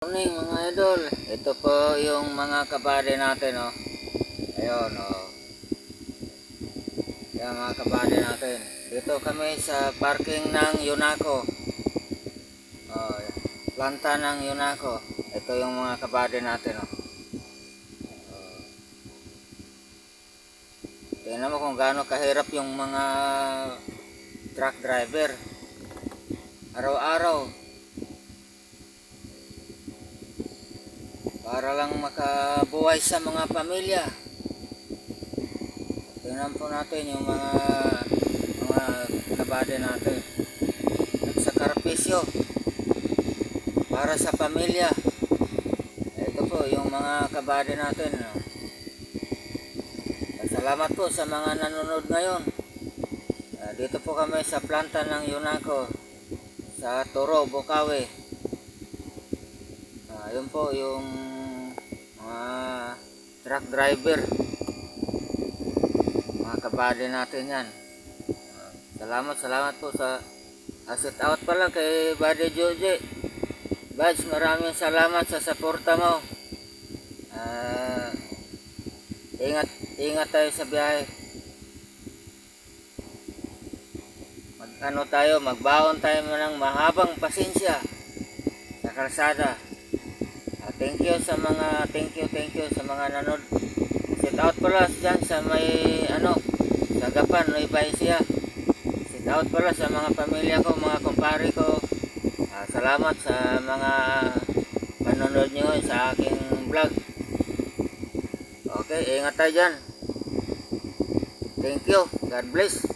Morning mga idol, ito po yung mga kabady natin, oh. Ayun, oh. Yan mga kabady natin. Dito kami sa parking ng Yunaco, oh, planta ng Yunaco. Ito yung mga kabady natin, oh. Tingnan mo kung gaano kahirap yung mga truck driver araw-araw para lang makabuhay sa mga pamilya. Tingnan po natin yung mga kabady natin nagsakripisyo para sa pamilya. Ito po yung mga kabady natin, no? Salamat po sa mga nanonood ngayon. Dito po kami sa planta ng Yunaco sa Toro, Bocaue. Yun po yung mga truck driver, mga kabady natin yan. Salamat po sa asset out pala kay Buddy Joji. Buds, maraming salamat sa suporta mo. Ingat tayo sa biyahe. Magbaon tayo ng mahabang pasensya sa kalsada. Thank you sa mga nanood. Shout out pala dyan sa may sa Gapan, Nueva Ecija. Shout out pala sa mga pamilya ko, mga kumpare ko. Salamat sa mga manonood nyo sa aking vlog. Okay, ingat tayo dyan. Thank you. God bless.